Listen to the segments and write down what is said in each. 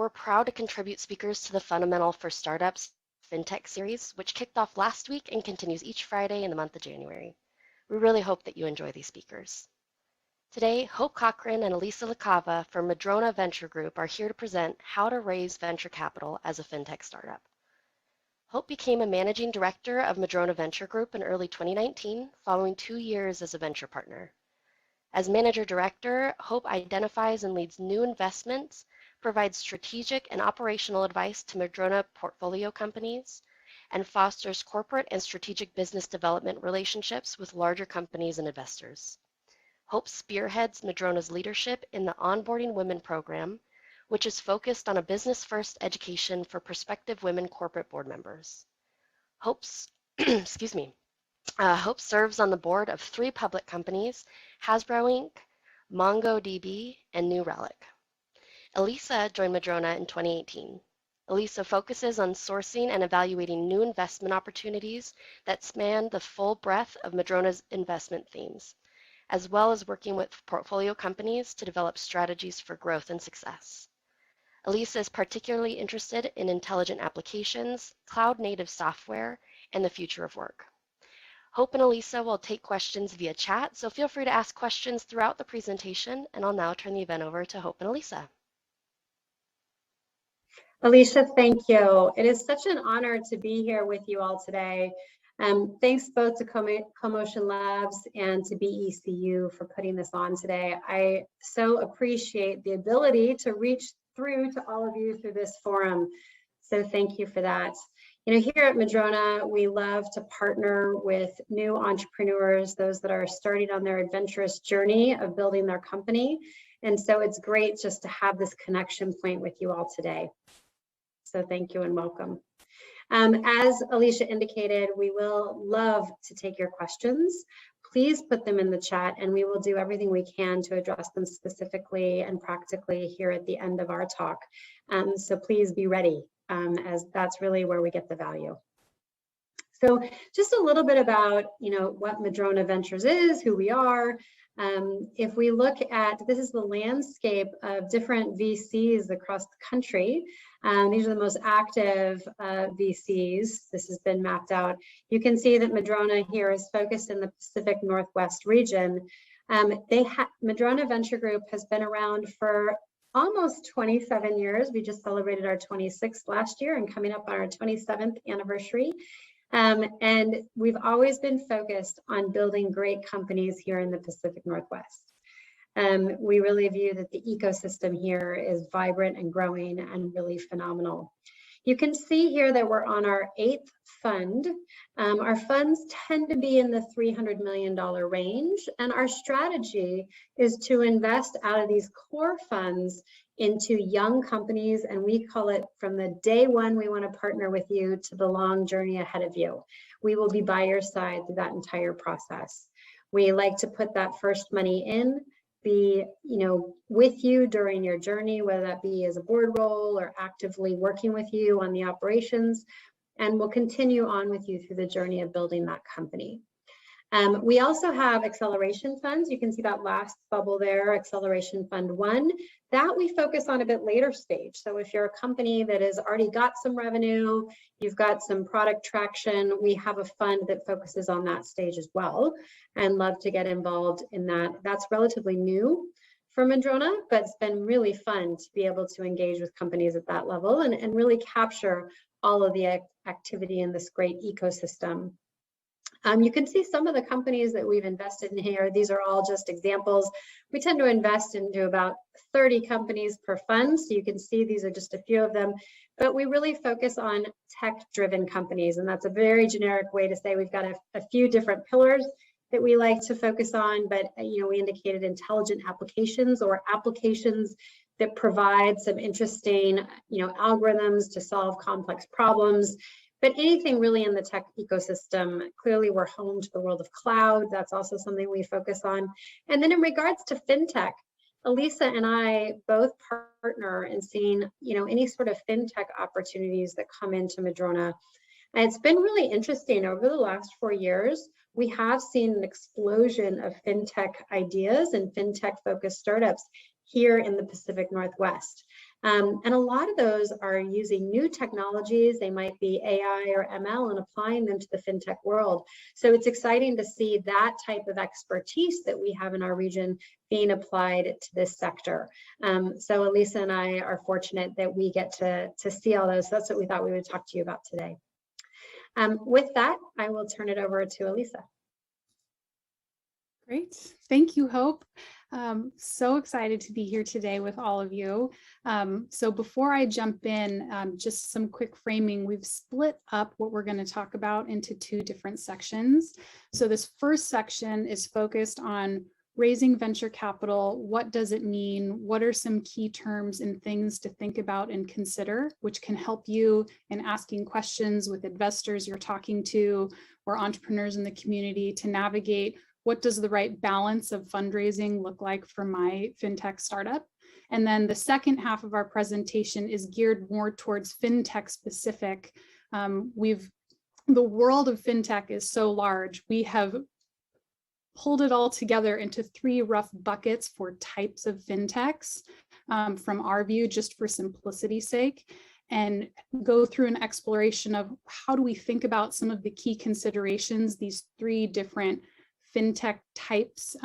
we're proud to contribute speakers to the Fundamental for Startups Fintech series, which kicked off last week and continues each Friday in the month of January. We really hope that you enjoy these speakers. Today, Hope Cochran and Elisa LaCava from Madrona Venture Group are here to present how to raise venture capital as a fintech startup. Hope became a managing director of Madrona Venture Group in early 2019, following 2 years as a venture partner. As manager director, Hope identifies and leads new investments, provides strategic and operational advice to Madrona portfolio companies, and fosters corporate and strategic business development relationships with larger companies and investors. Hope spearheads Madrona's leadership in the Onboarding Women program, which is focused on a business-first education for prospective women corporate board members. Hope's, Hope serves on the board of 3 public companies, Hasbro Inc., MongoDB, and New Relic. Elisa joined Madrona in 2018. Elisa focuses on sourcing and evaluating new investment opportunities that span the full breadth of Madrona's investment themes, as well as working with portfolio companies to develop strategies for growth and success. Elisa is particularly interested in intelligent applications, cloud-native software, and the future of work. Hope and Elisa will take questions via chat, so feel free to ask questions throughout the presentation, and I'll now turn the event over to Hope and Elisa. Alicia, thank you. It is such an honor to be here with you all today. Thanks both to CoMotion Labs and to BECU for putting this on today. I so appreciate the ability to reach through to all of you through this forum. So thank you for that. You know, here at Madrona, we love to partner with new entrepreneurs, those that are starting on their adventurous journey of building their company. And so it's great just to have this connection point with you all today. So thank you and welcome. As Alicia indicated, we will love to take your questions. Please put them in the chat and we will do everything we can to address them specifically and practically here at the end of our talk. So please be ready, as that's really where we get the value. So just a little bit about, you know, what Madrona Ventures is, who we are. If we look at, this is the landscape of different VCs across the country. These are the most active VCs. This has been mapped out. You can see that Madrona here is focused in the Pacific Northwest region. Madrona Venture Group has been around for almost 27 years. We just celebrated our 26th last year and coming up on our 27th anniversary. And we've always been focused on building great companies here in the Pacific Northwest. We really view that the ecosystem here is vibrant and growing and really phenomenal. You can see here that we're on our 8th fund. Our funds tend to be in the $300 million range, and our strategy is to invest out of these core funds into young companies, and we call it from the day one we want to partner with you to the long journey ahead of you. We will be by your side through that entire process. We like to put that first money in, be, you know, with you during your journey, whether that be as a board role or actively working with you on the operations, and we'll continue on with you through the journey of building that company. We also have acceleration funds. You can see that last bubble there, Acceleration Fund 1. That we focus on a bit later stage. So if you're a company that has already got some revenue, you've got some product traction, we have a fund that focuses on that stage as well, and love to get involved in that. That's relatively new for Madrona, but it's been really fun to be able to engage with companies at that level and really capture all of the activity in this great ecosystem. You can see some of the companies that we've invested in here. These are all just examples. We tend to invest into about 30 companies per fund. So you can see these are just a few of them, but we really focus on tech-driven companies. And that's a very generic way to say we've got a few different pillars that we like to focus on, but you know, we indicated intelligent applications or applications that provide some interesting, you know, algorithms to solve complex problems. But anything really in the tech ecosystem, clearly we're home to the world of cloud. That's also something we focus on. And then in regards to fintech, Elisa and I both partner in seeing, you know, any sort of fintech opportunities that come into Madrona. And it's been really interesting over the last 4 years. We have seen an explosion of fintech ideas and fintech focused startups here in the Pacific Northwest. And a lot of those are using new technologies. They might be AI or ML and applying them to the fintech world. So it's exciting to see that type of expertise that we have in our region being applied to this sector. So Elisa and I are fortunate that we get to see all those. So that's what we thought we would talk to you about today. With that, I will turn it over to Elisa. Great. Thank you, Hope. So excited to be here today with all of you. So before I jump in, just some quick framing. We've split up what we're going to talk about into two different sections. So this first section is focused on raising venture capital. What does it mean? What are some key terms and things to think about and consider, which can help you in asking questions with investors you're talking to or entrepreneurs in the community to navigate what does the right balance of fundraising look like for my fintech startup? And then the second half of our presentation is geared more towards fintech specific. The world of fintech is so large. We have pulled it all together into three rough buckets for types of fintechs from our view, just for simplicity's sake, and go through an exploration of how do we think about some of the key considerations these three different fintech types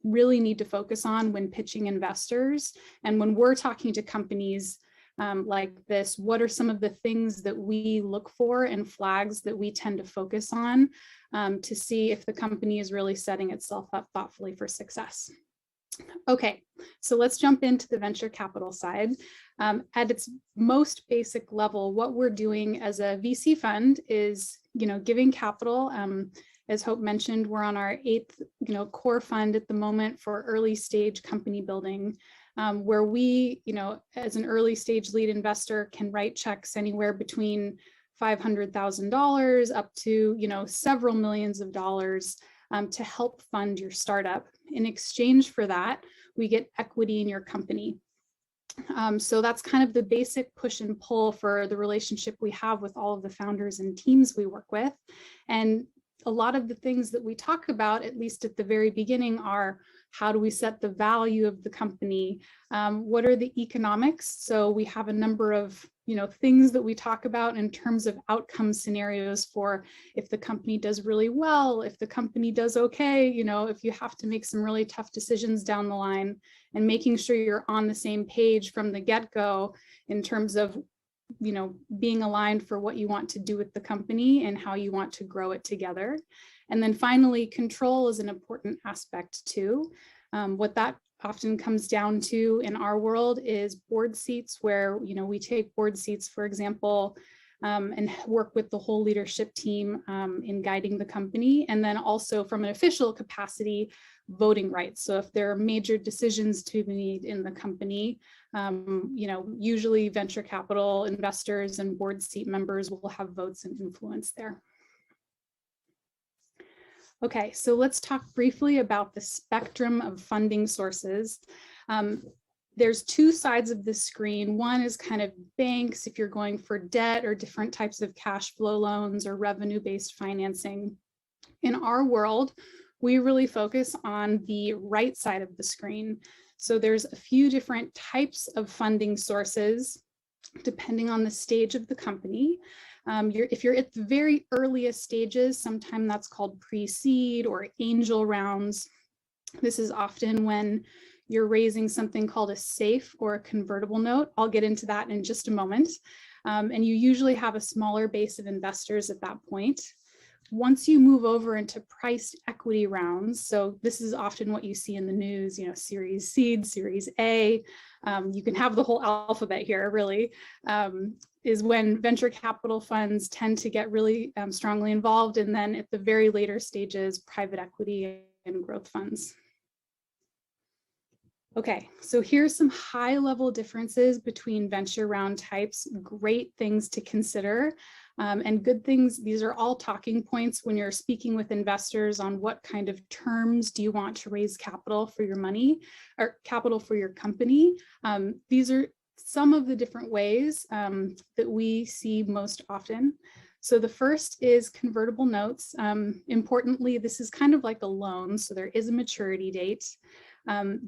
really need to focus on when pitching investors. And when we're talking to companies like this, what are some of the things that we look for and flags that we tend to focus on to see if the company is really setting itself up thoughtfully for success? Okay, so let's jump into the venture capital side. At its most basic level, what we're doing as a VC fund is, giving capital. As Hope mentioned, we're on our 8th, core fund at the moment for early stage company building, where we, as an early stage lead investor, can write checks anywhere between $500,000 up to, several millions of dollars to help fund your startup. In exchange for that, we get equity in your company. So that's kind of the basic push and pull for the relationship we have with all of the founders and teams we work with. And a lot of the things that we talk about, at least at the very beginning, are how do we set the value of the company? What are the economics? So we have a number of things that we talk about in terms of outcome scenarios for if the company does really well, if the company does okay, if you have to make some really tough decisions down the line, and making sure you're on the same page from the get-go in terms of being aligned for what you want to do with the company and how you want to grow it together. And then finally, control is an important aspect too. What that often comes down to in our world is board seats, where we take board seats, for example, and work with the whole leadership team in guiding the company. And then also from an official capacity, voting rights. So if there are major decisions to be made in the company, usually venture capital investors and board seat members will have votes and influence there. Okay, so let's talk briefly about the spectrum of funding sources. There's two sides of the screen. One is kind of banks, if you're going for debt or different types of cash flow loans or revenue-based financing. In our world, we really focus on the right side of the screen. So there's a few different types of funding sources, depending on the stage of the company. If you're at the very earliest stages, sometimes that's called pre-seed or angel rounds. This is often when you're raising something called a SAFE or a convertible note. I'll get into that in just a moment. And you usually have a smaller base of investors at that point. Once you move over into priced equity rounds, so this is often what you see in the news, Series Seed, Series A, you can have the whole alphabet here, really, is when venture capital funds tend to get really strongly involved. And then at the very later stages, private equity and growth funds. Okay, so here's some high-level differences between venture round types, great things to consider. And good things, these are all talking points when you're speaking with investors on what kind of terms do you want to raise capital for your money or capital for your company. These are some of the different ways that we see most often. So the first is convertible notes. Importantly, this is kind of like a loan, so there is a maturity date.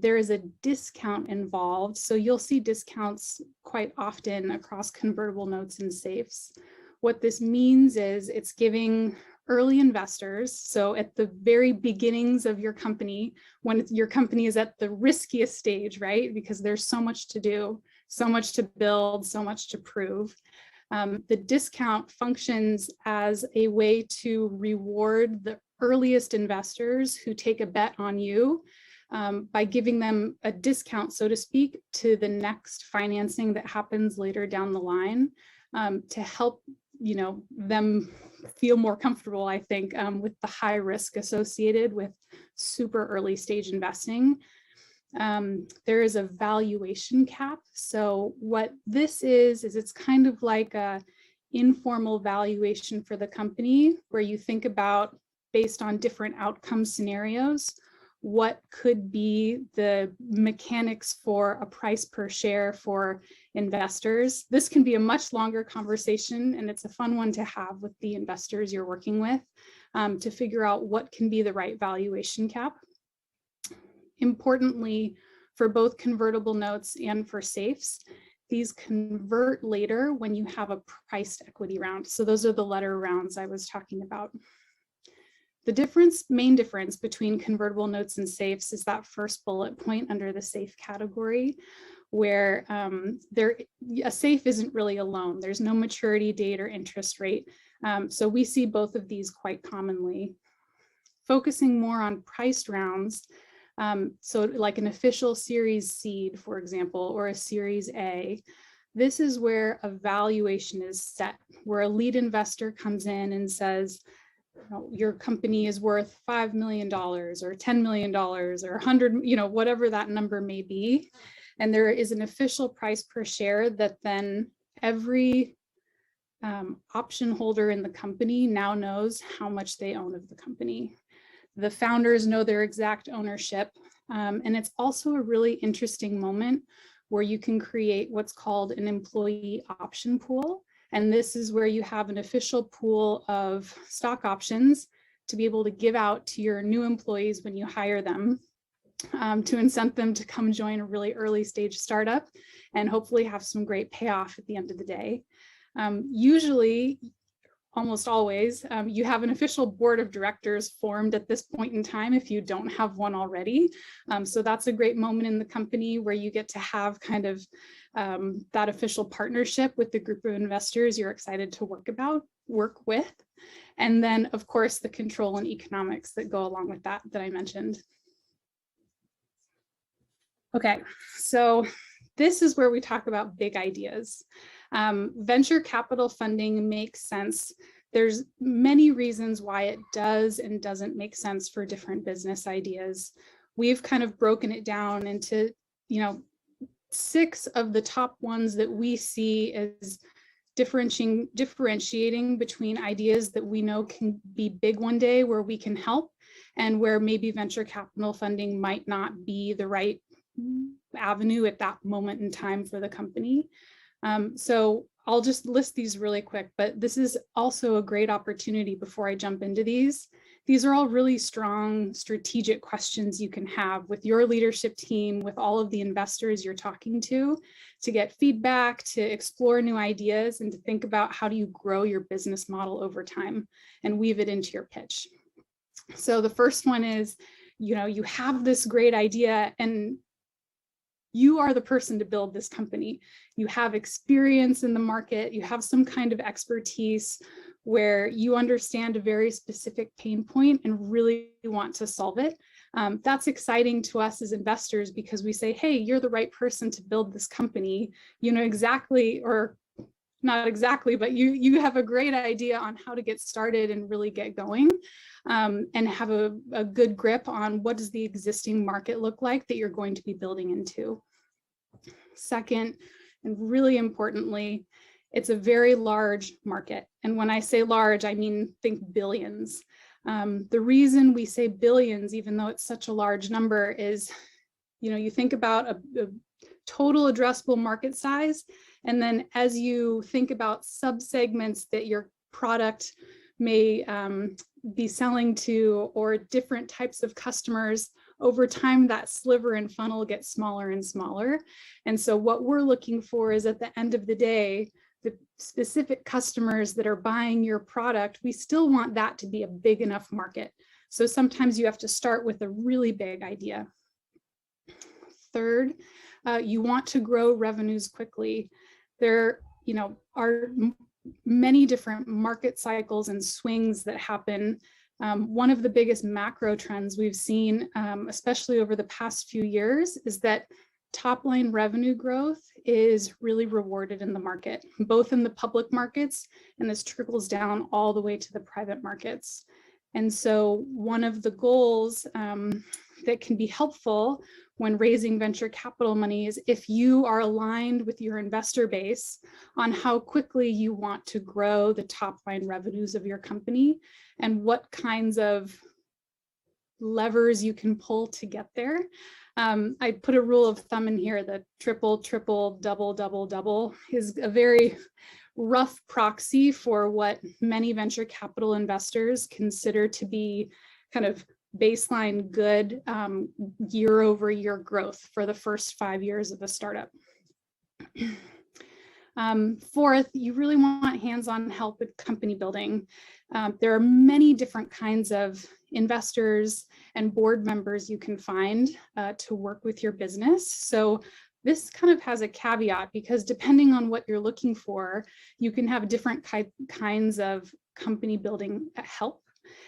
there is a discount involved. So you'll see discounts quite often across convertible notes and safes. What this means is it's giving early investors, so at the very beginnings of your company, when your company is at the riskiest stage, right? Because there's so much to do, so much to build, so much to prove. The discount functions as a way to reward the earliest investors who take a bet on you by giving them a discount, so to speak, to the next financing that happens later down the line, to help them feel more comfortable, I think, with the high risk associated with super early stage investing. There is a valuation cap. So what this is it's kind of like a informal valuation for the company, where you think about, based on different outcome scenarios, what could be the mechanics for a price per share for investors. This can be a much longer conversation, and it's a fun one to have with the investors you're working with, to figure out what can be the right valuation cap. Importantly, for both convertible notes and for safes, these convert later when you have a priced equity round. So those are the letter rounds I was talking about. The main difference between convertible notes and safes is that first bullet point under the safe category, where a safe isn't really a loan. There's no maturity date or interest rate. So we see both of these quite commonly. Focusing more on priced rounds, so like an official Series Seed, for example, or a Series A, this is where a valuation is set, where a lead investor comes in and says, your company is worth $5 million or $10 million or 100, whatever that number may be. And there is an official price per share that then every option holder in the company now knows how much they own of the company. The founders know their exact ownership. And it's also a really interesting moment where you can create what's called an employee option pool. And this is where you have an official pool of stock options to be able to give out to your new employees when you hire them, to incent them to come join a really early stage startup and hopefully have some great payoff at the end of the day. Usually, almost always, you have an official board of directors formed at this point in time if you don't have one already. So that's a great moment in the company where you get to have kind of that official partnership with the group of investors you're excited to work with. And then, of course, the control and economics that go along with that I mentioned. Okay, so this is where we talk about big ideas. Venture capital funding makes sense. There's many reasons why it does and doesn't make sense for different business ideas. We've kind of broken it down into, 6 of the top ones that we see as differentiating between ideas that we know can be big one day where we can help, and where maybe venture capital funding might not be the right avenue at that moment in time for the company. So I'll just list these really quick, but this is also a great opportunity before I jump into these. These are all really strong strategic questions you can have with your leadership team, with all of the investors you're talking to get feedback, to explore new ideas, and to think about how do you grow your business model over time and weave it into your pitch. So the first one is, you have this great idea and you are the person to build this company. You have experience in the market, you have some kind of expertise where you understand a very specific pain point and really want to solve it. That's exciting to us as investors because we say, hey, you're the right person to build this company. You know exactly, or not exactly, but you have a great idea on how to get started and really get going, and have a good grip on what does the existing market look like that you're going to be building into. Second, and really importantly, it's a very large market. And when I say large, I mean, think billions. The reason we say billions, even though it's such a large number, is, you think about a total addressable market size. And then as you think about subsegments that your product may be selling to, or different types of customers over time, that sliver and funnel gets smaller and smaller. And so what we're looking for is, at the end of the day, the specific customers that are buying your product, we still want that to be a big enough market. So sometimes you have to start with a really big idea. Third, you want to grow revenues quickly. There, are many different market cycles and swings that happen. One of the biggest macro trends we've seen, especially over the past few years, is that top line revenue growth is really rewarded in the market, both in the public markets, and this trickles down all the way to the private markets. And so one of the goals that can be helpful when raising venture capital money is if you are aligned with your investor base on how quickly you want to grow the top line revenues of your company and what kinds of levers you can pull to get there. I put a rule of thumb in here that triple, triple, double, double, double is a very rough proxy for what many venture capital investors consider to be kind of baseline good year-over-year growth for the first 5 years of a startup. Fourth, you really want hands-on help with company building. There are many different kinds of investors and board members you can find to work with your business. So this kind of has a caveat, because depending on what you're looking for, you can have different kinds of company building help.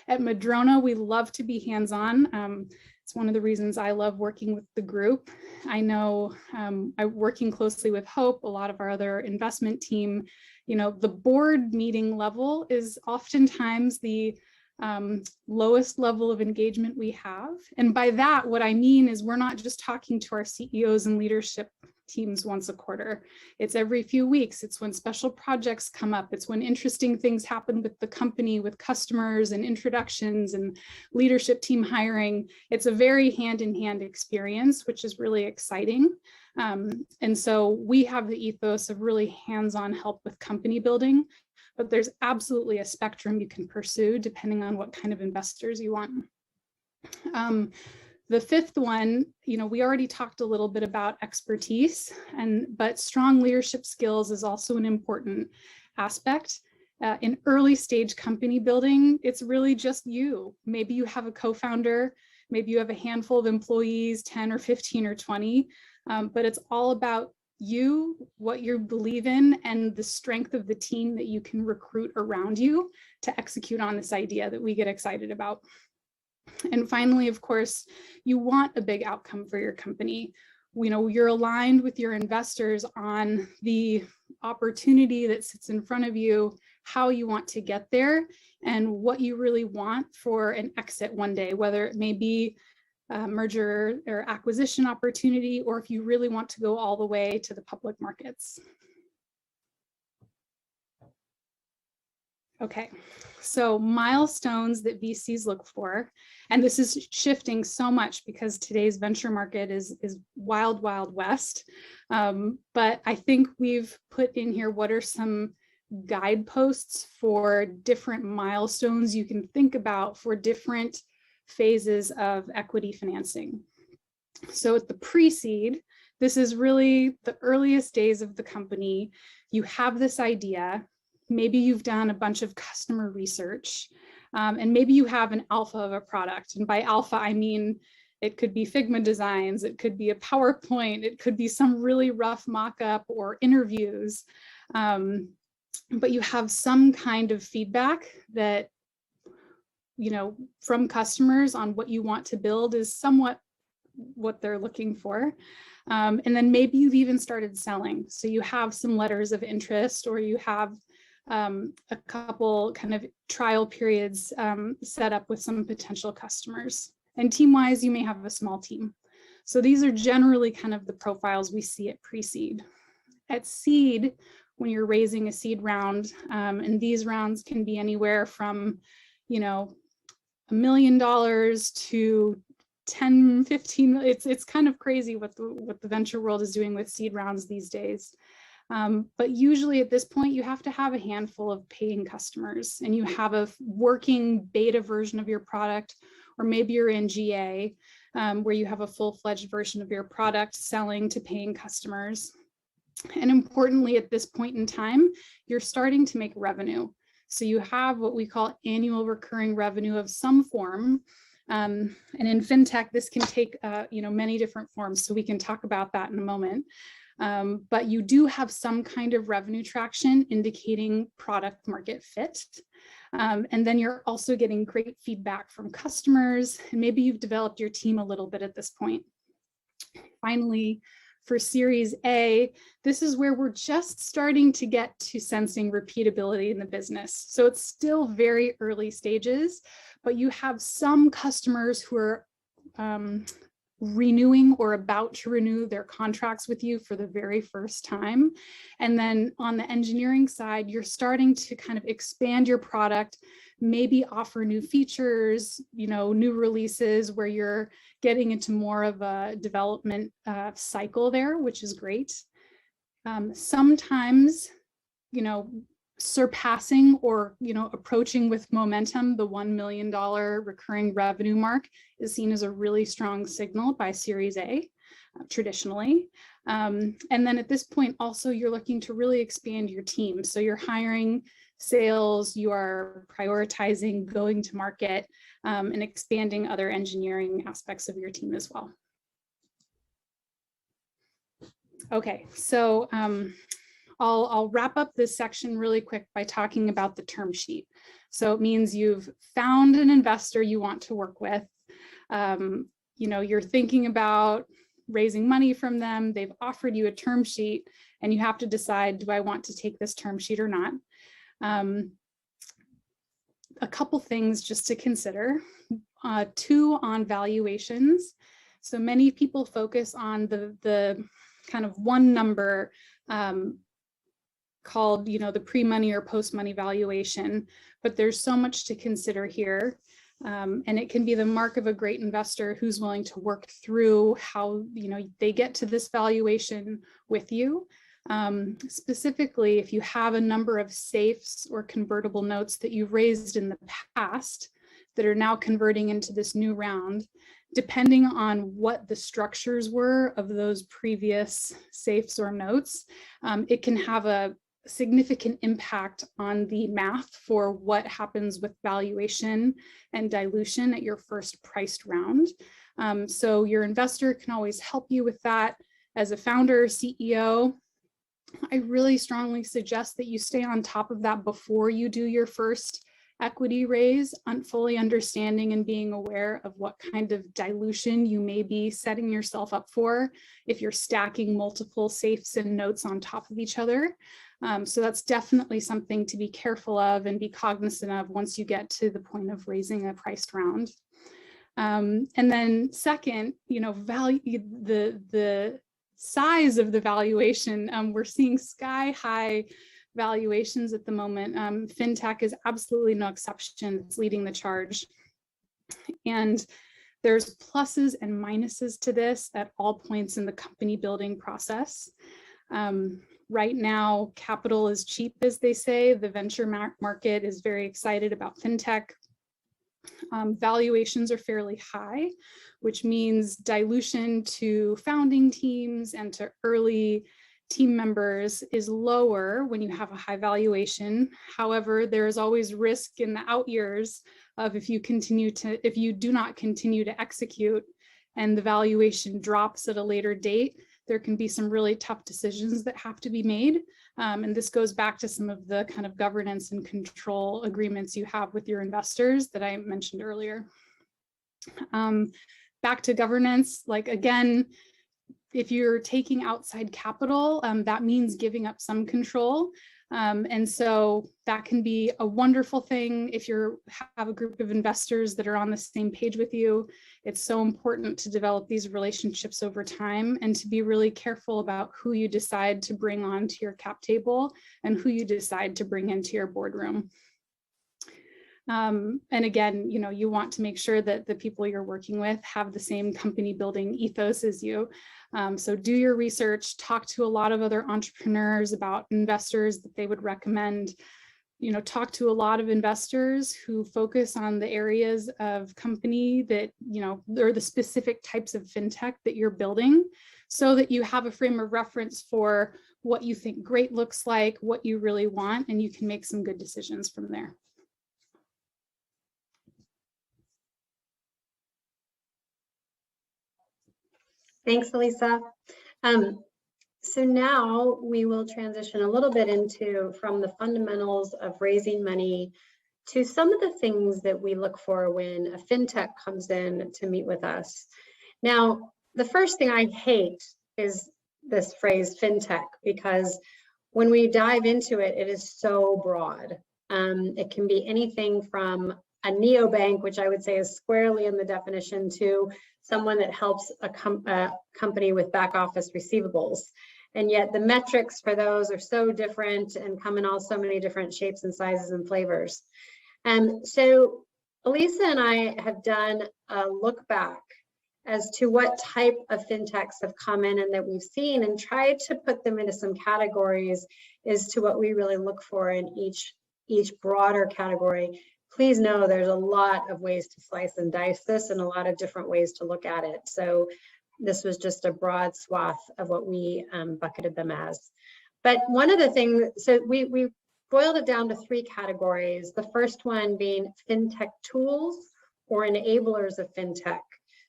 At Madrona, we love to be hands-on. It's one of the reasons I love working with the group. I know I'm working closely with Hope, a lot of our other investment team, the board meeting level is oftentimes the lowest level of engagement we have. And by that, what I mean is we're not just talking to our CEOs and leadership teams once a quarter. It's every few weeks. It's when special projects come up. It's when interesting things happen with the company, with customers and introductions and leadership team hiring. It's a very hand-in-hand experience, which is really exciting. And so we have the ethos of really hands-on help with company building, but there's absolutely a spectrum you can pursue depending on what kind of investors you want. The fifth one, we already talked a little bit about expertise, but strong leadership skills is also an important aspect. In early stage company building, it's really just you. Maybe you have a co-founder, maybe you have a handful of employees, 10 or 15 or 20, but it's all about you, what you believe in, and the strength of the team that you can recruit around you to execute on this idea that we get excited about. And finally, of course, you want a big outcome for your company. You're aligned with your investors on the opportunity that sits in front of you, how you want to get there, and what you really want for an exit one day, whether it may be a merger or acquisition opportunity, or if you really want to go all the way to the public markets. Okay, so milestones that VCs look for, and this is shifting so much because today's venture market is wild, wild west. But I think we've put in here what are some guideposts for different milestones you can think about for different phases of equity financing. So at the pre-seed, this is really the earliest days of the company. You have this idea. Maybe you've done a bunch of customer research, and maybe you have an alpha of a product. And by alpha, I mean, it could be Figma designs, it could be a PowerPoint, it could be some really rough mock-up or interviews. But you have some kind of feedback that, from customers on what you want to build is somewhat what they're looking for. And then maybe you've even started selling. So you have some letters of interest, or you have a couple kind of trial periods set up with some potential customers. And team-wise, you may have a small team. So these are generally kind of the profiles we see at pre-seed. At seed, when you're raising a seed round, and these rounds can be anywhere from, $1 million to 10, 15, it's kind of crazy what the venture world is doing with seed rounds these days. But usually at this point, you have to have a handful of paying customers, and you have a working beta version of your product, or maybe you're in GA. where you have a full-fledged version of your product selling to paying customers. And importantly, at this point in time, you're starting to make revenue. So you have what we call annual recurring revenue of some form. And in fintech, this can take many different forms. So we can talk about that in a moment. But you do have some kind of revenue traction indicating product market fit. And then you're also getting great feedback from customers, and maybe you've developed your team a little bit at this point. Finally, for Series A, this is where we're just starting to get to sensing repeatability in the business. So it's still very early stages, but you have some customers who are renewing or about to renew their contracts with you for the very first time. And then on the engineering side, you're starting to kind of expand your product, maybe offer new features, new releases where you're getting into more of a development cycle there, which is great. Sometimes, surpassing or approaching with momentum the $1 million recurring revenue mark is seen as a really strong signal by Series A traditionally. And then at this point also you're looking to really expand your team. So you're hiring sales, you are prioritizing going to market, and expanding other engineering aspects of your team as well. Okay, so I'll wrap up this section really quick by talking about the term sheet. So it means you've found an investor you want to work with. You're thinking about raising money from them. They've offered you a term sheet and you have to decide, do I want to take this term sheet or not? A couple things just to consider. 2 on valuations. So many people focus on the kind of one number called, the pre-money or post-money valuation, but there's so much to consider here. And it can be the mark of a great investor who's willing to work through how, they get to this valuation with you. Specifically, if you have a number of safes or convertible notes that you've raised in the past that are now converting into this new round, depending on what the structures were of those previous safes or notes, it can have a significant impact on the math for what happens with valuation and dilution at your first priced round. So your investor can always help you with that. As a founder, CEO, I really strongly suggest that you stay on top of that before you do your first equity raise, fully understanding and being aware of what kind of dilution you may be setting yourself up for if you're stacking multiple safes and notes on top of each other. So that's definitely something to be careful of and be cognizant of once you get to the point of raising a priced round. And then second, the size of the valuation. We're seeing sky high valuations at the moment. Fintech is absolutely no exception. It's leading the charge. And there's pluses and minuses to this at all points in the company building process. Right now, capital is cheap, as they say. The venture market is very excited about fintech. Valuations are fairly high, which means dilution to founding teams and to early team members is lower when you have a high valuation. However, there is always risk in the out years of if you do not continue to execute and the valuation drops at a later date, there can be some really tough decisions that have to be made. And this goes back to some of the kind of governance and control agreements you have with your investors that I mentioned earlier. Back to governance, again, if you're taking outside capital, that means giving up some control. And so that can be a wonderful thing if you have a group of investors that are on the same page with you. It's so important to develop these relationships over time and to be really careful about who you decide to bring onto your cap table and who you decide to bring into your boardroom. And again, you want to make sure that the people you're working with have the same company building ethos as you. So do your research, talk to a lot of other entrepreneurs about investors that they would recommend. talk to a lot of investors who focus on the areas of company that, or the specific types of fintech that you're building, so that you have a frame of reference for what you think great looks like, what you really want, and you can make some good decisions from there. Thanks, Elisa. So now we will transition a little bit from the fundamentals of raising money to some of the things that we look for when a fintech comes in to meet with us. Now, the first thing I hate is this phrase fintech, because when we dive into it, it is so broad. It can be anything from a neobank, which I would say is squarely in the definition, to someone that helps a company with back office receivables. And yet the metrics for those are so different and come in all so many different shapes and sizes and flavors. So Elisa and I have done a look back as to what type of fintechs have come in and that we've seen, and tried to put them into some categories as to what we really look for in each broader category. Please know there's a lot of ways to slice and dice this and a lot of different ways to look at it. So this was just a broad swath of what we bucketed them as. But one of the things, so we boiled it down to 3 categories. The first one being fintech tools or enablers of fintech.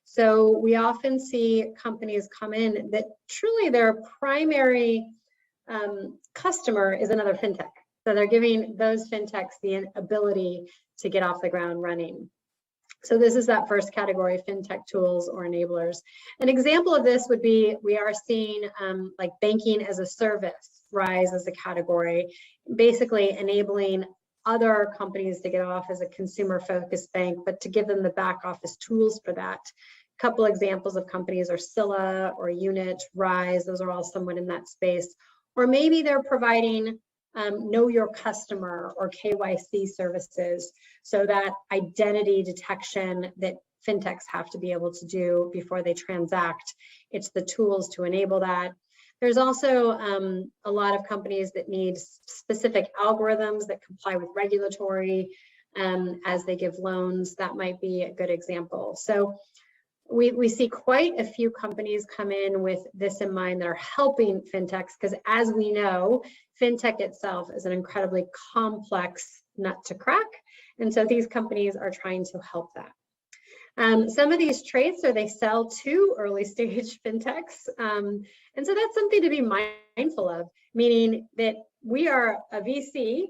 So we often see companies come in that truly their primary customer is another fintech. So they're giving those fintechs the ability to get off the ground running. So this is that first category, fintech tools or enablers. An example of this would be, we are seeing like banking as a service rise as a category, basically enabling other companies to get off as a consumer-focused bank, but to give them the back office tools for that. A couple examples of companies are Scylla or Unit, Rise, those are all somewhat in that space. Or maybe they're providing know your customer or KYC services, so that identity detection that fintechs have to be able to do before they transact. It's the tools to enable that. There's also a lot of companies that need specific algorithms that comply with regulatory as they give loans. That might be a good example. So we see quite a few companies come in with this in mind that are helping fintechs, because as we know, fintech itself is an incredibly complex nut to crack. And so these companies are trying to help that. Some of these traits are they sell to early stage fintechs. And so that's something to be mindful of, meaning that we are a VC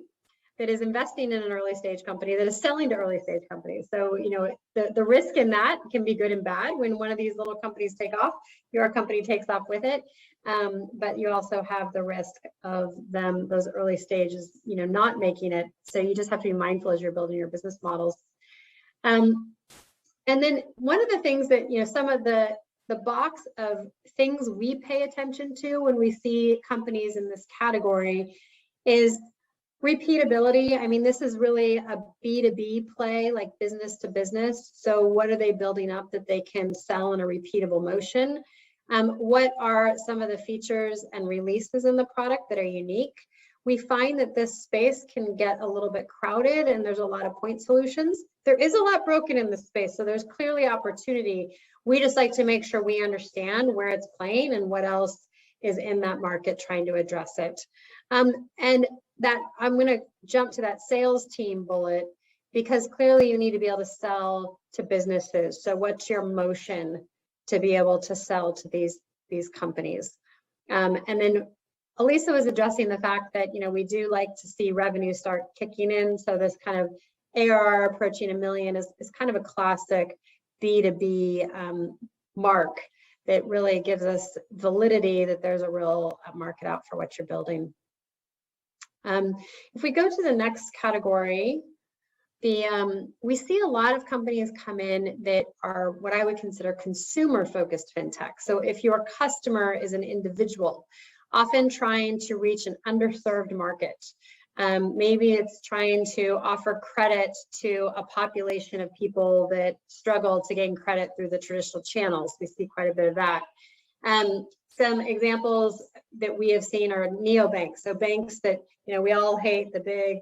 that is investing in an early stage company that is selling to early stage companies. So, the risk in that can be good and bad. When one of these little companies take off, your company takes off with it. But you also have the risk of those early stages, not making it. So you just have to be mindful as you're building your business models. And then one of the things that, some of the box of things we pay attention to when we see companies in this category is repeatability. I mean, this is really a B2B play, like business to business. So what are they building up that they can sell in a repeatable motion? What are some of the features and releases in the product that are unique? We find that this space can get a little bit crowded and there's a lot of point solutions. There is a lot broken in this space, so there's clearly opportunity. We just like to make sure we understand where it's playing and what else is in that market trying to address it. And that I'm going to jump to that sales team bullet, because clearly you need to be able to sell to businesses. So what's your motion to be able to sell to these companies? And then Elisa was addressing the fact that, we do like to see revenue start kicking in. So this kind of ARR approaching $1 million is kind of a classic B2B mark that really gives us validity that there's a real market out for what you're building. If we go to the next category, we see a lot of companies come in that are what I would consider consumer-focused fintech. So if your customer is an individual, often trying to reach an underserved market, maybe it's trying to offer credit to a population of people that struggle to gain credit through the traditional channels. We see quite a bit of that. Some examples that we have seen are neobanks. So banks that, we all hate, the big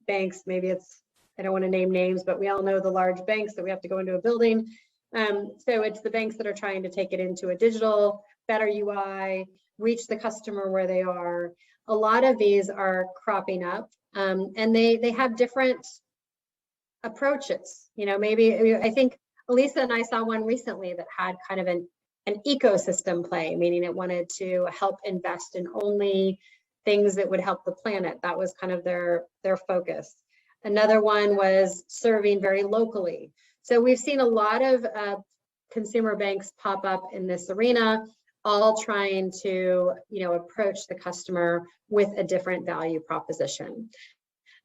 banks, maybe I don't want to name names, but we all know the large banks that we have to go into a building. So it's the banks that are trying to take it into a digital, better UI, reach the customer where they are. A lot of these are cropping up, and they have different approaches. Maybe I think Elisa and I saw one recently that had kind of an ecosystem play, meaning it wanted to help invest in only things that would help the planet. That was kind of their focus. Another one was serving very locally. So we've seen a lot of consumer banks pop up in this arena, all trying to, approach the customer with a different value proposition.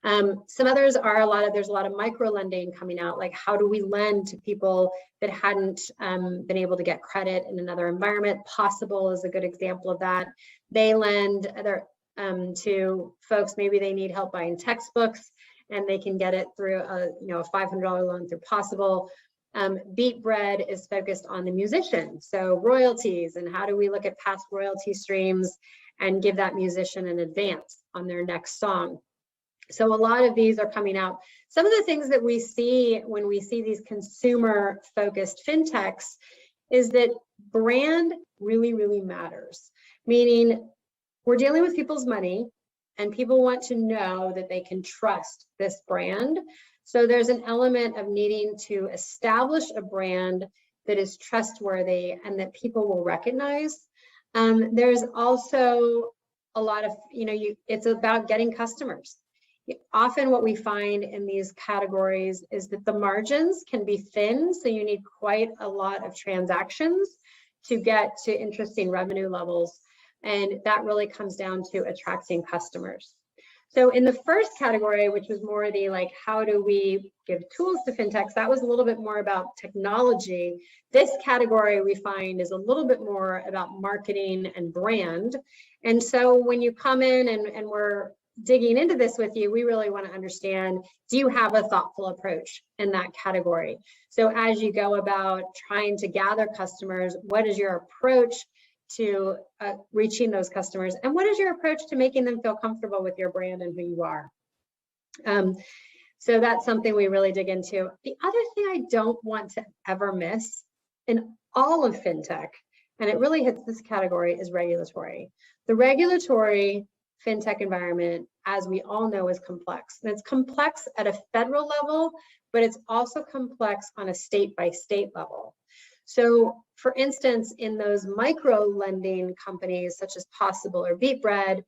Some others are there's a lot of micro lending coming out, like how do we lend to people that hadn't been able to get credit in another environment. Possible is a good example of that. They lend to folks, maybe they need help buying textbooks, and they can get it through a $500 loan through Possible. Beat Bread is focused on the musician, so royalties, and how do we look at past royalty streams and give that musician an advance on their next song. So a lot of these are coming out. Some of the things that we see when we see these consumer focused fintechs is that brand really, really matters, meaning we're dealing with people's money, and people want to know that they can trust this brand. So there's an element of needing to establish a brand that is trustworthy and that people will recognize. There's also a lot of, it's about getting customers. Often what we find in these categories is that the margins can be thin, so you need quite a lot of transactions to get to interesting revenue levels. And that really comes down to attracting customers. So in the first category, which was more the how do we give tools to fintechs, that was a little bit more about technology. This category we find is a little bit more about marketing and brand. And so when you come in and we're digging into this with you, we really want to understand, do you have a thoughtful approach in that category? So as you go about trying to gather customers, what is your approach to reaching those customers, and what is your approach to making them feel comfortable with your brand and who you are? So that's something we really dig into. The other thing I don't want to ever miss in all of fintech, and it really hits this category, is regulatory. The regulatory fintech environment, as we all know, is complex. And it's complex at a federal level, but it's also complex on a state-by-state level. So for instance, in those micro lending companies such as Possible or Beat Bread,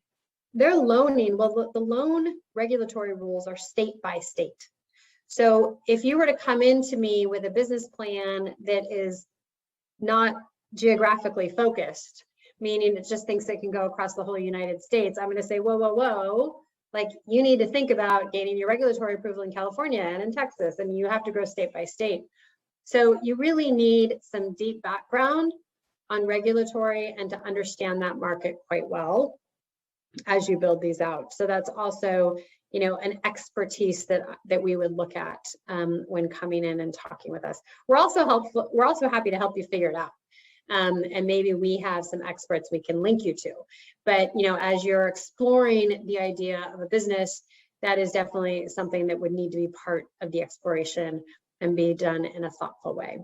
they're loaning, well, the loan regulatory rules are state by state. So if you were to come into me with a business plan that is not geographically focused, meaning it just thinks it can go across the whole United States, I'm going to say, whoa, whoa, whoa, you need to think about gaining your regulatory approval in California and in Texas, and you have to go state by state. So you really need some deep background on regulatory and to understand that market quite well as you build these out. So that's also, an expertise that we would look at when coming in and talking with us. We're also happy to help you figure it out. And maybe we have some experts we can link you to. But, as you're exploring the idea of a business, that is definitely something that would need to be part of the exploration and be done in a thoughtful way.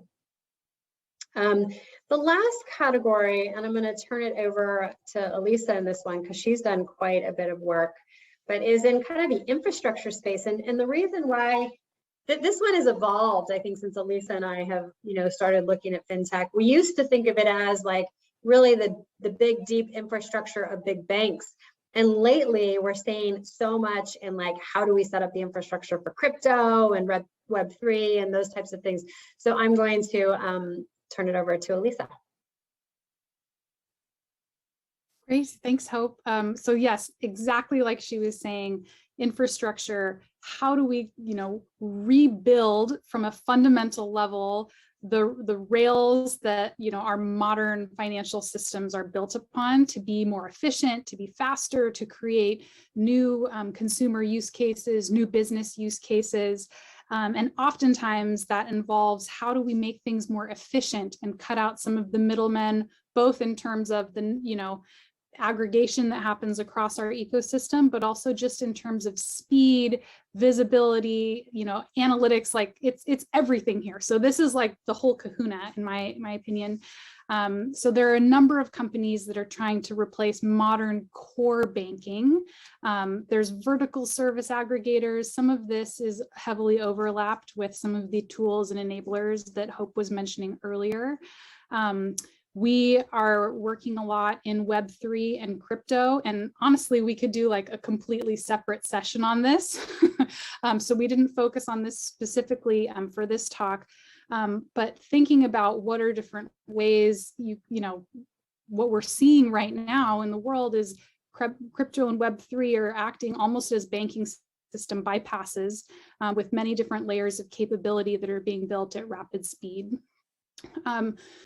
The last category, and I'm going to turn it over to Elisa in this one because she's done quite a bit of work, but is in kind of the infrastructure space. And the reason why this one has evolved, I think, since Elisa and I have, started looking at fintech. We used to think of it as really the big, deep infrastructure of big banks. And lately, we're seeing so much in how do we set up the infrastructure for crypto and Web3 and those types of things. So I'm going to turn it over to Elisa. Great, thanks, Hope. So yes, exactly like she was saying, infrastructure, how do we, rebuild from a fundamental level the rails that, our modern financial systems are built upon to be more efficient, to be faster, to create new consumer use cases, new business use cases. And oftentimes that involves how do we make things more efficient and cut out some of the middlemen, both in terms of the, aggregation that happens across our ecosystem, but also just in terms of speed, visibility, analytics, like it's everything here. So this is like the whole kahuna in my opinion. So there are a number of companies that are trying to replace modern core banking. There's vertical service aggregators. Some of this is heavily overlapped with some of the tools and enablers that Hope was mentioning earlier. We are working a lot in Web3 and crypto, and honestly, we could do like a completely separate session on this. So we didn't focus on this specifically for this talk, but thinking about what are different ways what we're seeing right now in the world is crypto and Web3 are acting almost as banking system bypasses with many different layers of capability that are being built at rapid speed.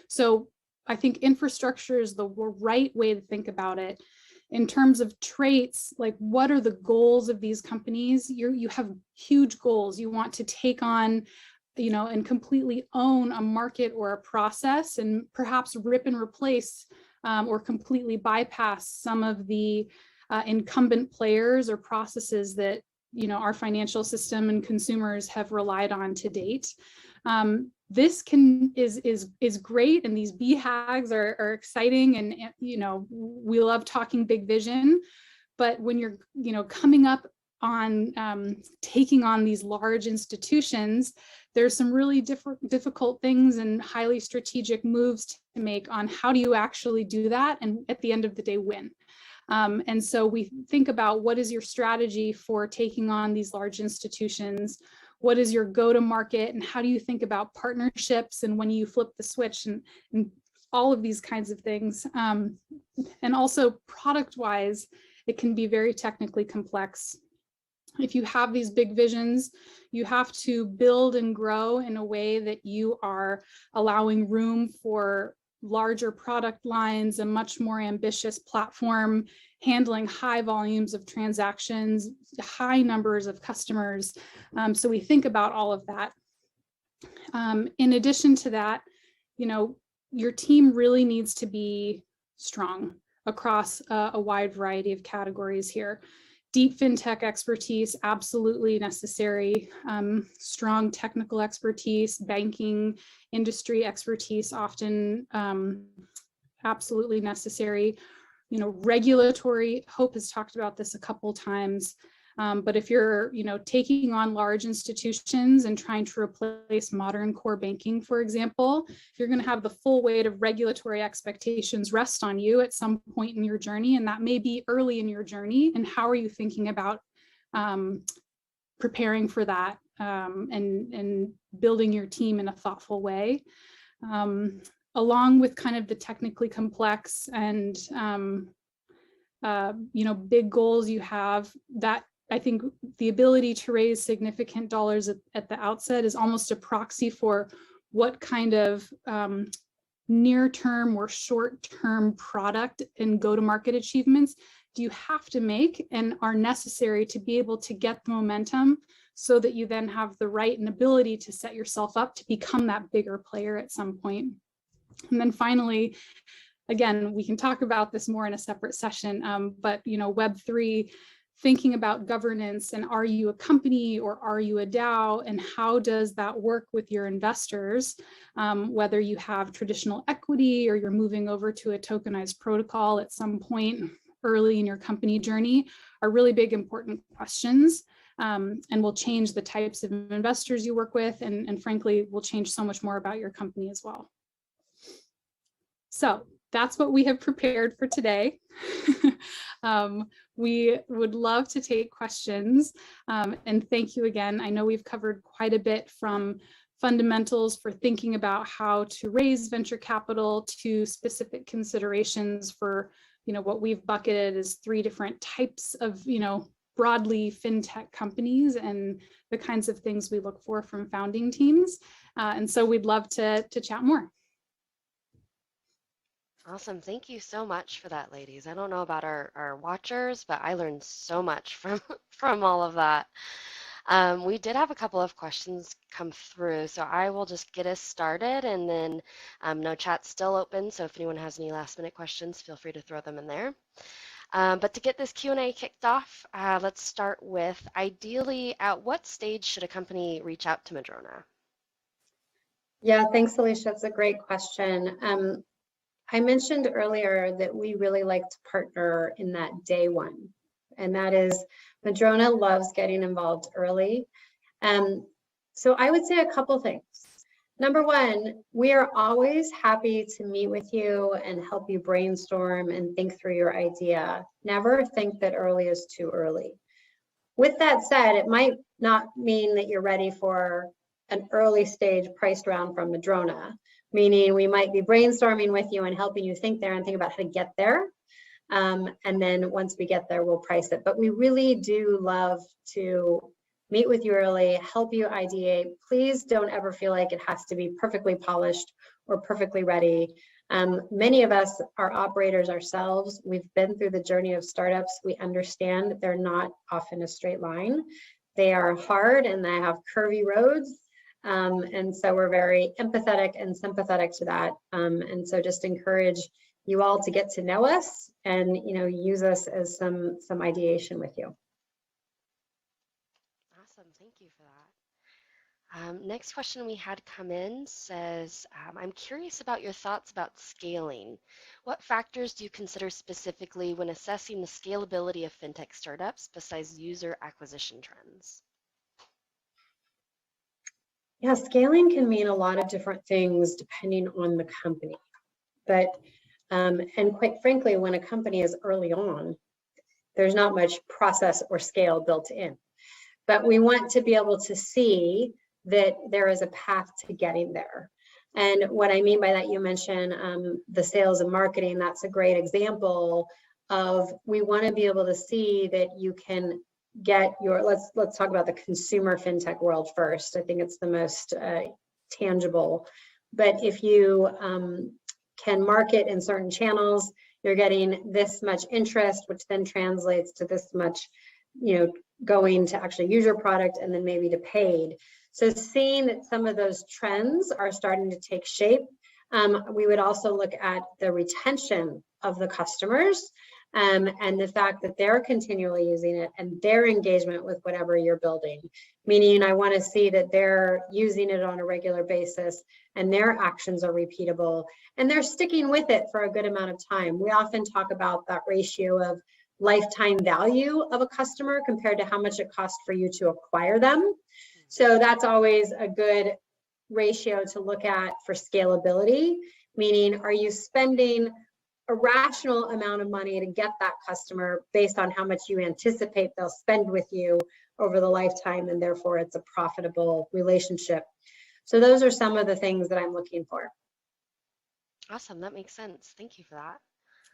So I think infrastructure is the right way to think about it. In terms of traits, like what are the goals of these companies? You have huge goals. You want to take on, and completely own a market or a process, and perhaps rip and replace or completely bypass some of the incumbent players or processes that our financial system and consumers have relied on to date. This is great, and these BHAGs are exciting, and we love talking big vision. But when you're coming up on taking on these large institutions, there's some really difficult things and highly strategic moves to make on how do you actually do that, and at the end of the day win. And so we think about what is your strategy for taking on these large institutions. What is your go-to-market, and how do you think about partnerships and when you flip the switch, and all of these kinds of things. And also product-wise, it can be very technically complex. If you have these big visions, you have to build and grow in a way that you are allowing room for larger product lines, a much more ambitious platform, handling high volumes of transactions, high numbers of customers. So we think about all of that. In addition to that, your team really needs to be strong across a wide variety of categories here. Deep fintech expertise, absolutely necessary. Strong technical expertise, banking industry expertise, often absolutely necessary. Regulatory, Hope has talked about this a couple times, but if you're, taking on large institutions and trying to replace modern core banking, for example, you're going to have the full weight of regulatory expectations rest on you at some point in your journey, and that may be early in your journey. And how are you thinking about preparing for that and building your team in a thoughtful way? Along with kind of the technically complex and big goals you have, that I think the ability to raise significant dollars at the outset is almost a proxy for what kind of near-term or short-term product and go-to-market achievements do you have to make and are necessary to be able to get the momentum, so that you then have the right and ability to set yourself up to become that bigger player at some point. And then finally, again, we can talk about this more in a separate session, but Web3, thinking about governance, and are you a company or are you a DAO, and how does that work with your investors, whether you have traditional equity or you're moving over to a tokenized protocol at some point early in your company journey, are really big, important questions, and will change the types of investors you work with, and frankly, will change so much more about your company as well. So that's what we have prepared for today. We would love to take questions, and thank you again. I know we've covered quite a bit, from fundamentals for thinking about how to raise venture capital to specific considerations for what we've bucketed as 3 different types of broadly fintech companies, and the kinds of things we look for from founding teams. And so we'd love to chat more. Awesome. Thank you so much for that, ladies. I don't know about our watchers, but I learned so much from all of that. We did have a couple of questions come through, so I will just get us started, and then no chat's still open, so if anyone has any last minute questions, feel free to throw them in there. But to get this Q&A kicked off, let's start with, ideally, at what stage should a company reach out to Madrona? Yeah, thanks, Alicia. That's a great question. I mentioned earlier that we really like to partner in that day one, and that is Madrona loves getting involved early. So I would say a couple things. Number one, we are always happy to meet with you and help you brainstorm and think through your idea. Never think that early is too early. With that said, it might not mean that you're ready for an early stage priced round from Madrona, meaning we might be brainstorming with you and helping you think there and think about how to get there. And then once we get there, we'll price it. But we really do love to meet with you early, help you ideate. Please don't ever feel like it has to be perfectly polished or perfectly ready. Many of us are operators ourselves. We've been through the journey of startups. We understand they're not often a straight line. They are hard and they have curvy roads. And so we're very empathetic and sympathetic to that. And so just encourage you all to get to know us and use us as some ideation with you. Awesome, thank you for that. Next question we had come in says, I'm curious about your thoughts about scaling. What factors do you consider specifically when assessing the scalability of fintech startups besides user acquisition trends? Yeah, scaling can mean a lot of different things depending on the company. But, and quite frankly, when a company is early on, there's not much process or scale built in. But we want to be able to see that there is a path to getting there. And what I mean by that, you mentioned the sales and marketing. That's a great example of, we want to be able to see that you can get your, let's talk about the consumer fintech world first. I think it's the most tangible. But if you can market in certain channels, you're getting this much interest, which then translates to this much, going to actually use your product and then maybe to paid. So seeing that some of those trends are starting to take shape, we would also look at the retention of the customers and the fact that they're continually using it and their engagement with whatever you're building. Meaning I want to see that they're using it on a regular basis and their actions are repeatable and they're sticking with it for a good amount of time. We often talk about that ratio of lifetime value of a customer compared to how much it costs for you to acquire them. So that's always a good ratio to look at for scalability, meaning are you spending a rational amount of money to get that customer based on how much you anticipate they'll spend with you over the lifetime, and therefore it's a profitable relationship. So those are some of the things that I'm looking for. Awesome, that makes sense. Thank you for that.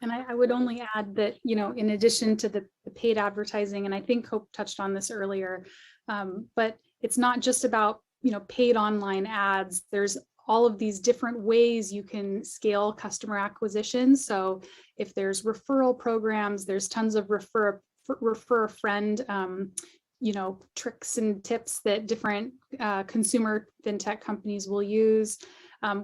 And I would only add that, in addition to the paid advertising, and I think Hope touched on this earlier, but it's not just about, paid online ads. There's all of these different ways you can scale customer acquisition. So if there's referral programs, there's tons of refer a friend, tricks and tips that different consumer fintech companies will use.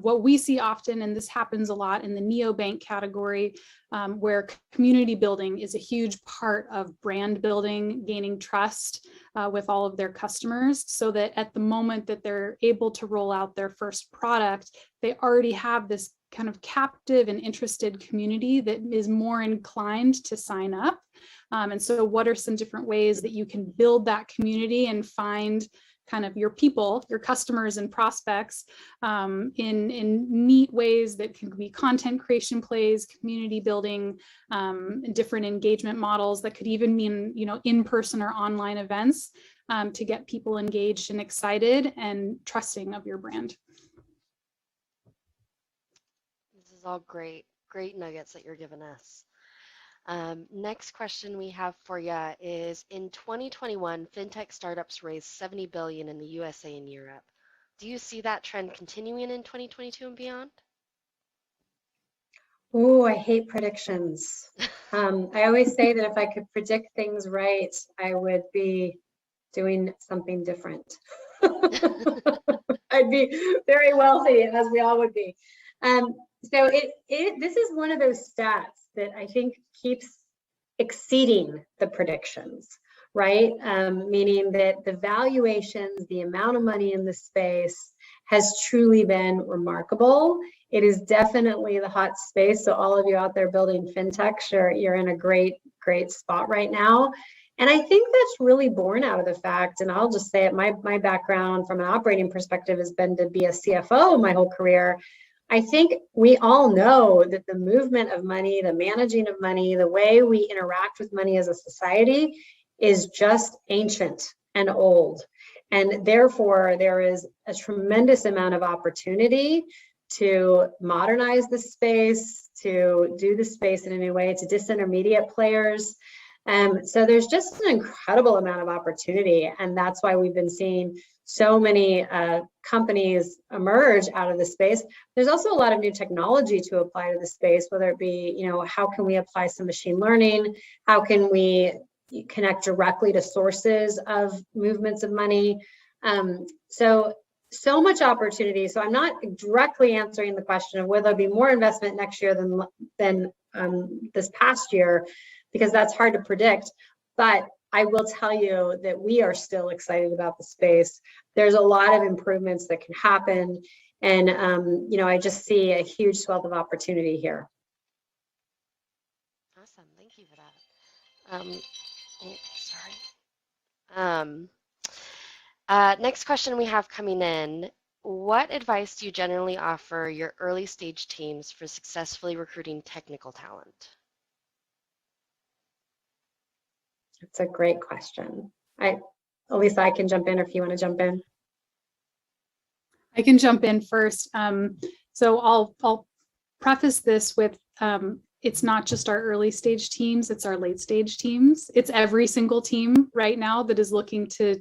What we see often, and this happens a lot in the neobank category, where community building is a huge part of brand building, gaining trust with all of their customers, so that at the moment that they're able to roll out their first product, they already have this kind of captive and interested community that is more inclined to sign up. And so what are some different ways that you can build that community and find kind of your people, your customers and prospects in neat ways that can be content creation plays, community building, different engagement models that could even mean, in-person or online events to get people engaged and excited and trusting of your brand. This is all great nuggets that you're giving us. Next question we have for you is, in 2021, fintech startups raised $70 billion in the USA and Europe. Do you see that trend continuing in 2022 and beyond? Oh, I hate predictions. I always say that if I could predict things right, I would be doing something different. I'd be very wealthy, as we all would be. So this is one of those stats that I think keeps exceeding the predictions, right? Meaning that the valuations, the amount of money in the space has truly been remarkable. It is definitely the hot space. So all of you out there building fintech, sure, you're in a great spot right now. And I think that's really born out of the fact, and I'll just say it, my background from an operating perspective has been to be a CFO my whole career. I think we all know that the movement of money, the managing of money, the way we interact with money as a society is just ancient and old. And therefore, there is a tremendous amount of opportunity to modernize the space, to do the space in a new way, to disintermediate players. So there's just an incredible amount of opportunity, and that's why we've been seeing so many companies emerge out of the space. There's also a lot of new technology to apply to the space, whether it be, you know, how can we apply some machine learning? How can we connect directly to sources of movements of money? So much opportunity. So I'm not directly answering the question of whether there'll be more investment next year than this past year, because that's hard to predict. But I will tell you that we are still excited about the space. There's a lot of improvements that can happen. And, you know, I just see a huge swath of opportunity here. Awesome. Thank you for that. Next question we have coming in. What advice do you generally offer your early stage teams for successfully recruiting technical talent? It's a great question. Elisa, I can jump in, or if you want to jump in. I can jump in first. So I'll preface this with it's not just our early stage teams, it's our late stage teams. It's every single team right now that is looking to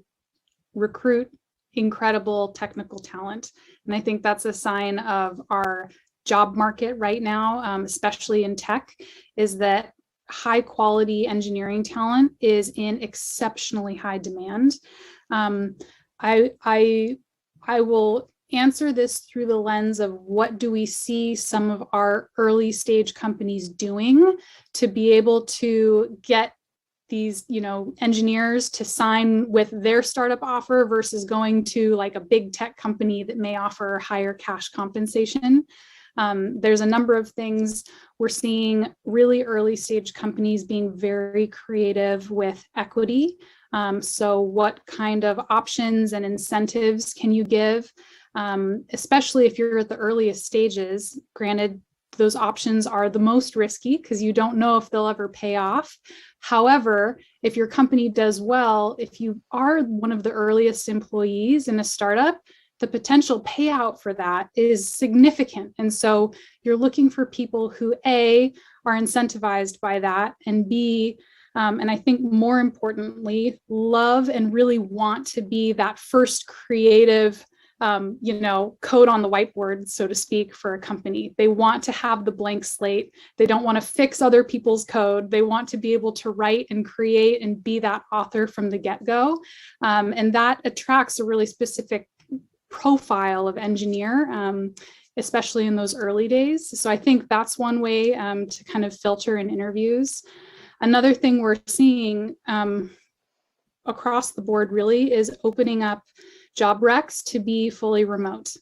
recruit incredible technical talent. And I think that's a sign of our job market right now, especially in tech, is that high quality engineering talent is in exceptionally high demand. I will answer this through the lens of what do we see some of our early stage companies doing to be able to get these, you know, engineers to sign with their startup offer versus going to like a big tech company that may offer higher cash compensation. There's a number of things. We're seeing really early stage companies being very creative with equity. So what kind of options and incentives can you give? Especially if you're at the earliest stages. Granted, those options are the most risky because you don't know if they'll ever pay off. However, if your company does well, if you are one of the earliest employees in a startup, the potential payout for that is significant. And so you're looking for people who A, are incentivized by that, and B, and I think more importantly, love and really want to be that first creative, you know, code on the whiteboard, so to speak, for a company. They want to have the blank slate. They don't want to fix other people's code. They want to be able to write and create and be that author from the get-go. And that attracts a really specific profile of engineer, especially in those early days. So I think that's one way to kind of filter in interviews. Another thing we're seeing across the board really is opening up job recs to be fully remote.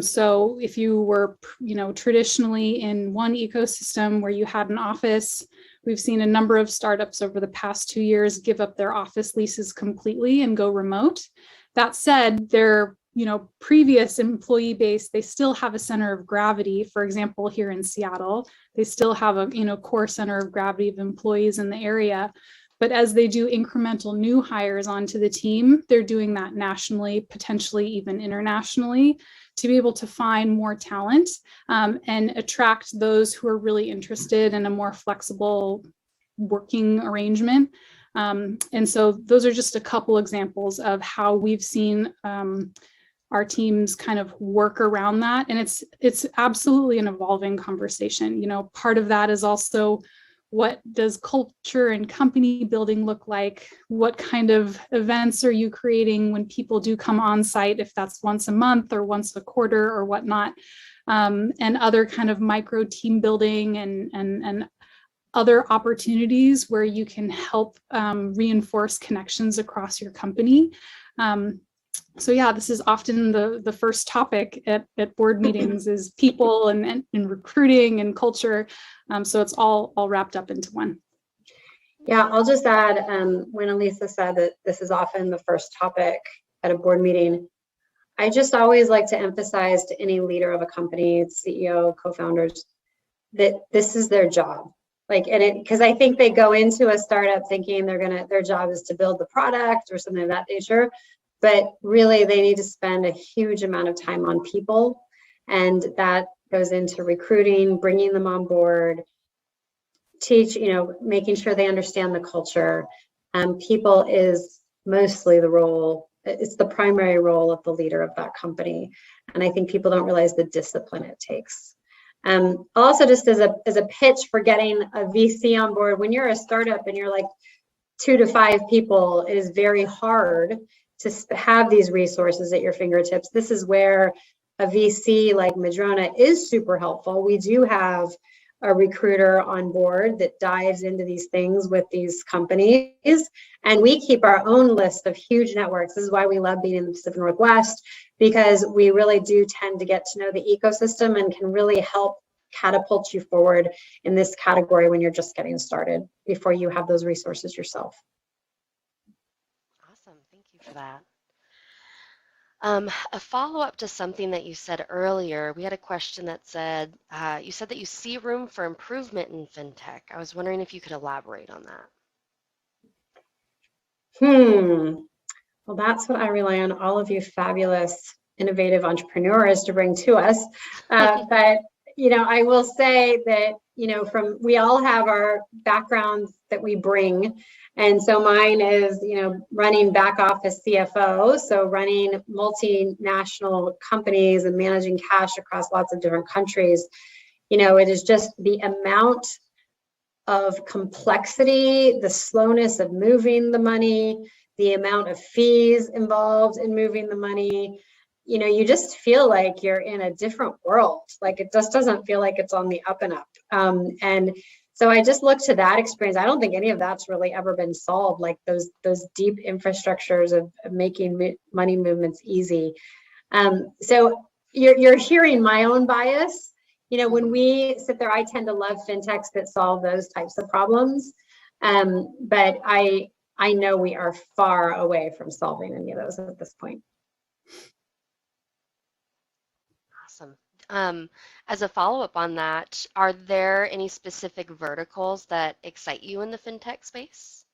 So if you were, you know, traditionally in one ecosystem where you had an office, we've seen a number of startups over the past 2 years give up their office leases completely and go remote. That said, their, you know, previous employee base, they still have a center of gravity. For example, here in Seattle, they still have a, you know, core center of gravity of employees in the area. But as they do incremental new hires onto the team, they're doing that nationally, potentially even internationally, to be able to find more talent and attract those who are really interested in a more flexible working arrangement. And so those are just a couple examples of how we've seen our teams kind of work around that. And it's absolutely an evolving conversation. You know, part of that is also what does culture and company building look like? What kind of events are you creating when people do come on site, if that's once a month or once a quarter or whatnot, and other kind of micro team building and other opportunities where you can help reinforce connections across your company. So yeah, this is often the first topic at board meetings is people and recruiting and culture. So it's all wrapped up into one. Yeah, I'll just add, when Elisa said that this is often the first topic at a board meeting, I just always like to emphasize to any leader of a company, CEO, co-founders, that this is their job. Like, and because I think they go into a startup thinking their job is to build the product or something of that nature, but really they need to spend a huge amount of time on people, and that goes into recruiting, bringing them on board, making sure they understand the culture. People is mostly the role, it's the primary role of the leader of that company. And I think people don't realize the discipline it takes. Also, just as a pitch for getting a VC on board, when you're a startup and you're like 2 to 5 people, it is very hard to have these resources at your fingertips. This is where a VC like Madrona is super helpful. We do have a recruiter on board that dives into these things with these companies, and we keep our own list of huge networks. This is why we love being in the Pacific Northwest, because we really do tend to get to know the ecosystem and can really help catapult you forward in this category when you're just getting started before you have those resources yourself. Awesome, thank you for that. A follow-up to something that you said earlier, we had a question that said, you said that you see room for improvement in fintech. I was wondering if you could elaborate on that. Well, that's what I rely on all of you fabulous, innovative entrepreneurs to bring to us. But, I will say that, we all have our backgrounds that we bring. And so mine is, running back office CFO. So running multinational companies and managing cash across lots of different countries. It is just the amount of complexity, the slowness of moving the money, the amount of fees involved in moving the money. You just feel like you're in a different world. Like, it just doesn't feel like it's on the up and up. And so I just look to that experience. I don't think any of that's really ever been solved, like those deep infrastructures of making money movements easy. So you're hearing my own bias. When we sit there, I tend to love fintechs that solve those types of problems. But I know we are far away from solving any of those at this point. Awesome. As a follow-up on that, are there any specific verticals that excite you in the fintech space?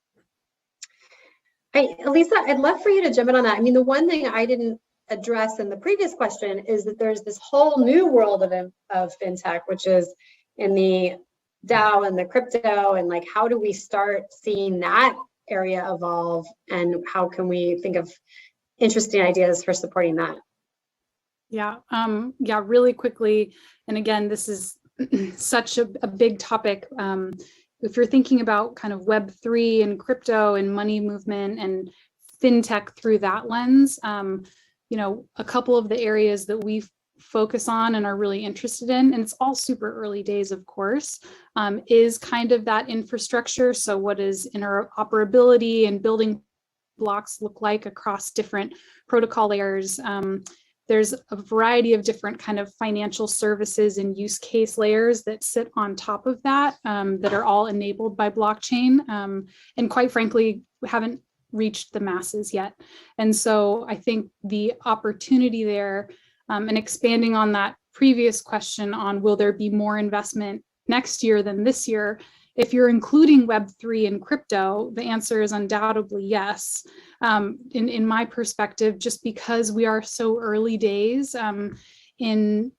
Lisa, I'd love for you to jump in on that. I mean, the one thing I didn't address in the previous question is that there's this whole new world of fintech, which is in the DAO and the crypto, and like, how do we start seeing that area evolve, and how can we think of interesting ideas for supporting that? Yeah, really quickly. And again, this is such a big topic. If you're thinking about kind of Web3 and crypto and money movement and fintech through that lens, a couple of the areas that we focus on and are really interested in, and it's all super early days, of course, is kind of that infrastructure. So what does interoperability and building blocks look like across different protocol layers? There's a variety of different kind of financial services and use case layers that sit on top of that, that are all enabled by blockchain. And quite frankly, we haven't reached the masses yet. And so I think the opportunity there, and expanding on that previous question on will there be more investment next year than this year, if you're including Web3 and crypto, the answer is undoubtedly yes. In my perspective, just because we are so early days in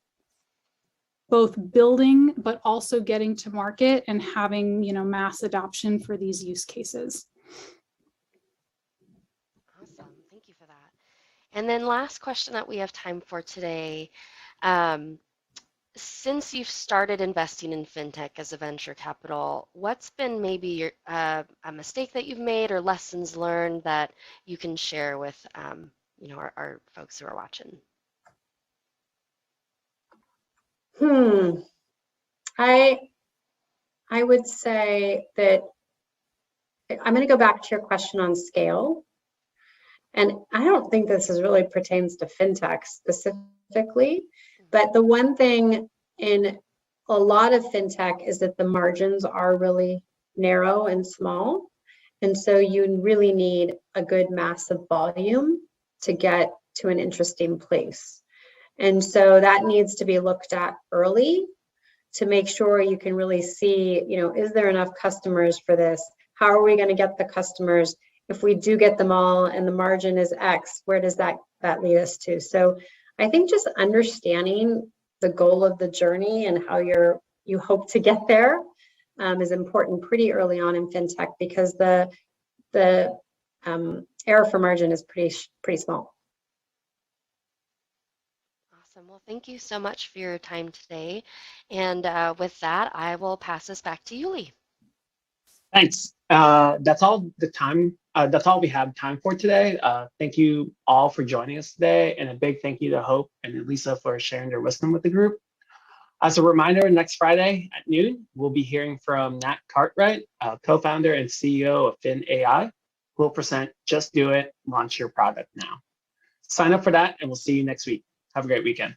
both building, but also getting to market and having, mass adoption for these use cases. Awesome, thank you for that. And then last question that we have time for today. since you've started investing in fintech as a venture capital, what's been maybe a mistake that you've made or lessons learned that you can share with our folks who are watching? I would say that I'm going to go back to your question on scale. And I don't think this really pertains to fintech specifically, but the one thing in a lot of fintech is that the margins are really narrow and small. And so you really need a good massive volume to get to an interesting place. And so that needs to be looked at early to make sure you can really see, is there enough customers for this? How are we going to get the customers? If we do get them all and the margin is X, where does that lead us to? So I think just understanding the goal of the journey and how you hope to get there is important pretty early on in fintech, because the error for margin is pretty small. Awesome. Well, thank you so much for your time today. And with that, I will pass this back to Yuli. Thanks. That's all the time. That's all we have time for today. Thank you all for joining us today, and a big thank you to Hope and Lisa for sharing their wisdom with the group. As a reminder, next Friday at noon, we'll be hearing from Nat Cartwright, co-founder and CEO of FinAI, who will present Just Do It, Launch Your Product Now. Sign up for that, and we'll see you next week. Have a great weekend.